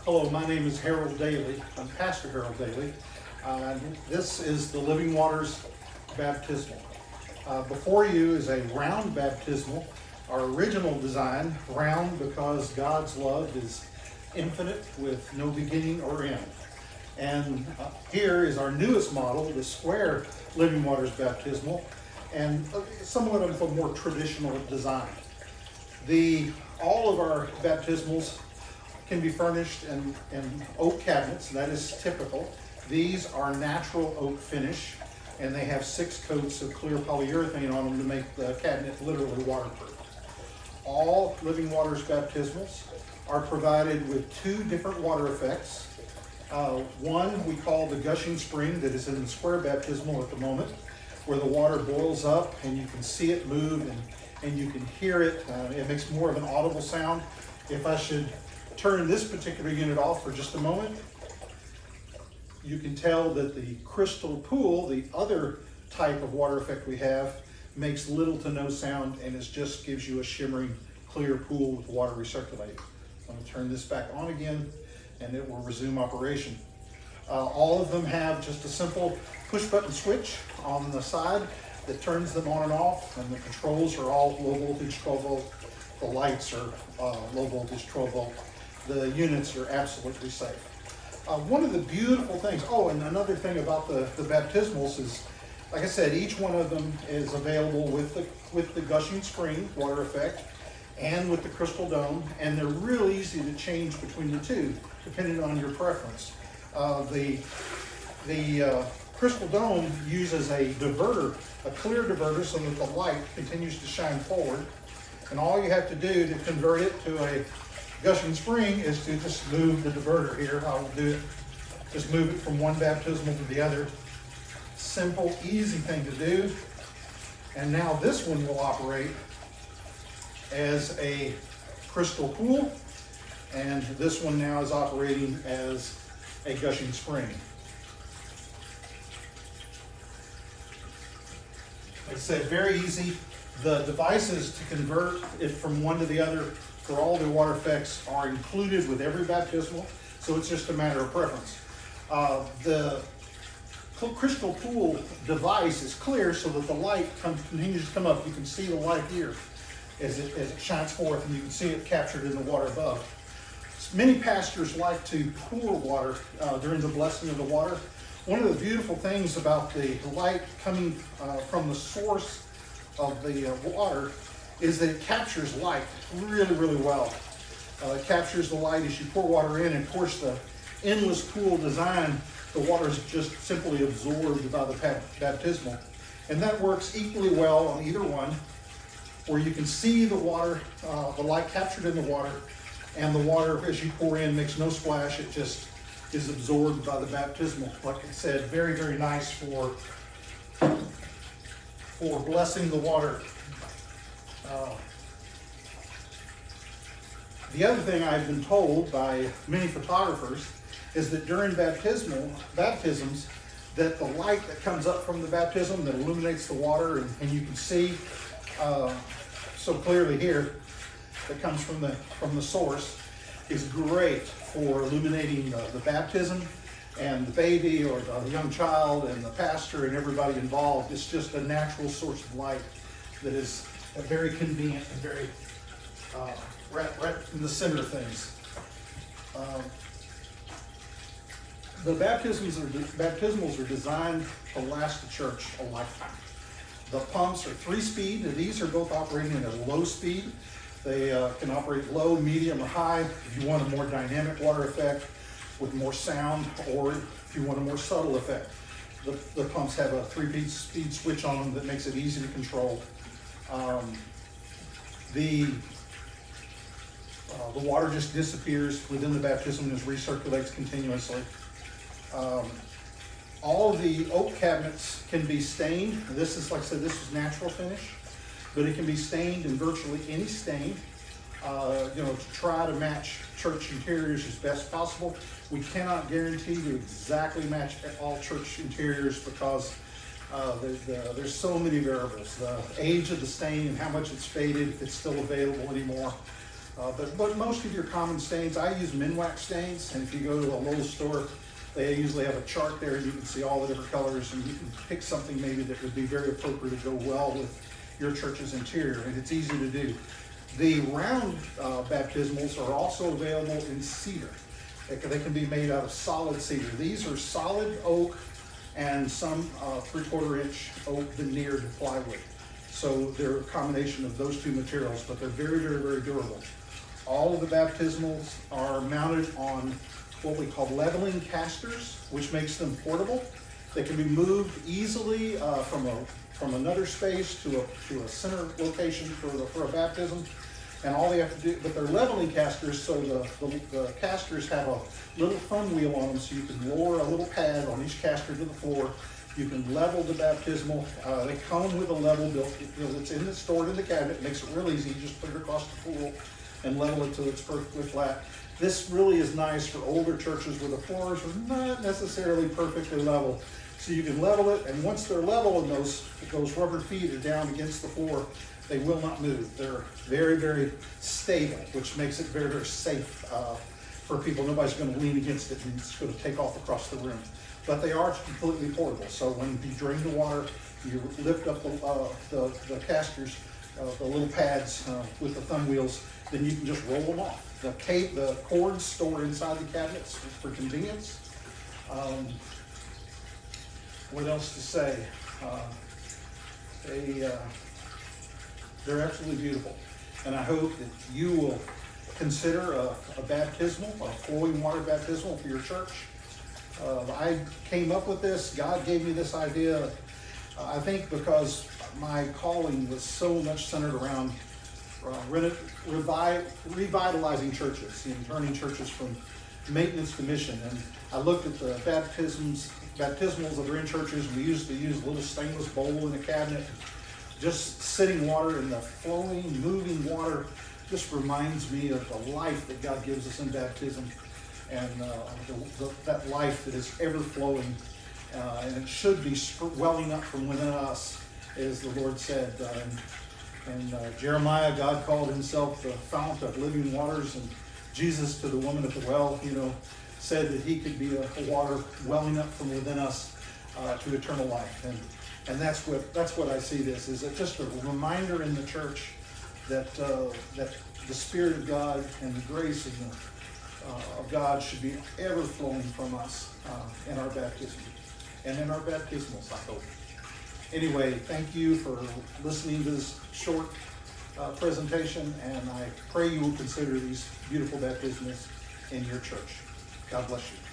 Hello, my name is Harold Daly. I'm Pastor Harold Daly. This is the Living Waters Baptismal. Before you is a round baptismal. Our original design, round because God's love is infinite with no beginning or end. And here is our newest model, the square Living Waters Baptismal, and somewhat of a more traditional design. All of our baptismals can be furnished in oak cabinets. That is typical. These are natural oak finish, and they have 6 coats of clear polyurethane on them to make the cabinet literally waterproof. All Living Waters baptismals are provided with 2 different water effects. One we call the gushing spring that is in the square baptismal at the moment, where the water boils up and you can see it move and you can hear it. It makes more of an audible sound. If I should turn this particular unit off for just a moment, you can tell that the crystal pool, the other type of water effect we have, makes little to no sound and it just gives you a shimmering clear pool with water recirculating. I'm going to turn this back on again and it will resume operation. All of them have just a simple push button switch on the side that turns them on and off, and the controls are all low voltage 12 volt. The lights are low voltage 12 volt. The units are absolutely safe. One of the beautiful things, and another thing about the baptismals is, like I said, each one of them is available with the gushing spring water effect and with the crystal dome, and they're really easy to change between the two, depending on your preference. The crystal dome uses a diverter, a clear diverter, so that the light continues to shine forward. And all you have to do to convert it to a gushing spring is to just move the diverter here. I will do it. Just move it from one baptismal to the other. Simple, easy thing to do. And now this one will operate as a crystal pool, and this one now is operating as a gushing spring. Like I said, very easy. The devices to convert it from one to the other for all the water effects are included with every baptismal, so it's just a matter of preference. The crystal pool device is clear so that the light continues to come up. You can see the light here as it shines forth, and you can see it captured in the water above. Many pastors like to pour water during the blessing of the water. One of the beautiful things about the light coming from the source of the water is that it captures light really, really well. It captures the light as you pour water in, and of course the endless pool design, the water is just simply absorbed by the baptismal. And that works equally well on either one, where you can see the water, the light captured in the water, and the water as you pour in makes no splash, it just is absorbed by the baptismal. Like I said, very, very nice for blessing the water. The other thing I've been told by many photographers is that during baptisms, that the light that comes up from the baptism that illuminates the water, and you can see so clearly here, that comes from the source, is great for illuminating the baptism and the baby or the young child and the pastor and everybody involved. It's just a natural source of light that is very convenient and very right in the center of things. The baptismals are designed to last the church a lifetime. The pumps are 3-speed, and these are both operating at a low speed. They can operate low, medium, or high if you want a more dynamic water effect with more sound, or if you want a more subtle effect. The pumps have a 3-speed switch on them that makes it easy to control. The water just disappears within the baptism and recirculates continuously. All of the oak cabinets can be stained. This is, like I said, this is natural finish, but it can be stained in virtually any stain, to try to match church interiors as best possible. We cannot guarantee to exactly match all church interiors because there's so many variables. The age of the stain and how much it's faded, if it's still available anymore. But most of your common stains, I use Minwax stains, and if you go to a Lowe's store, they usually have a chart there, and you can see all the different colors, and you can pick something maybe that would be very appropriate to go well with your church's interior, and it's easy to do. The round baptismals are also available in cedar. They can be made out of solid cedar. These are solid oak and some 3/4 inch oak veneered plywood. So they're a combination of those two materials, but they're very, very, very durable. All of the baptismals are mounted on what we call leveling casters, which makes them portable. They can be moved easily from another space to a center location for a baptism. And all they have to do, but they're leveling casters, so the casters have a little thumb wheel on them, so you can lower a little pad on each caster to the floor. You can level the baptismal. They come with a level built. It's stored in the cabinet. It makes it real easy. You just put it across the pool and level it till it's perfectly flat. This really is nice for older churches where the floors are not necessarily perfectly level. So you can level it, and once they're level and those rubber feet are down against the floor, they will not move. They're very, very stable, which makes it very, very safe for people. Nobody's going to lean against it and it's going to take off across the room. But they are completely portable. So when you drain the water, you lift up the casters, the little pads with the thumb wheels, then you can just roll them off. The cords store inside the cabinets for convenience. What else to say? They're absolutely beautiful. And I hope that you will consider a baptismal, a flowing water baptismal for your church. I came up with this. God gave me this idea, I think because my calling was so much centered around revitalizing churches and turning churches from maintenance to mission. And I looked at the baptismals that are in churches. We used to use a little stainless bowl in a cabinet. Just sitting water and the flowing, moving water just reminds me of the life that God gives us in baptism, and that life that is ever flowing, and it should be welling up from within us, as the Lord said. And Jeremiah, God called himself the fount of living waters, and Jesus to the woman at the well, said that he could be a water welling up from within us to eternal life. And that's what I see this is. It's just a reminder in the church that the Spirit of God and the grace of God should be ever flowing from us in our baptism and in our baptismals, I hope. Anyway, thank you for listening to this short presentation, and I pray you will consider these beautiful baptismals in your church. God bless you.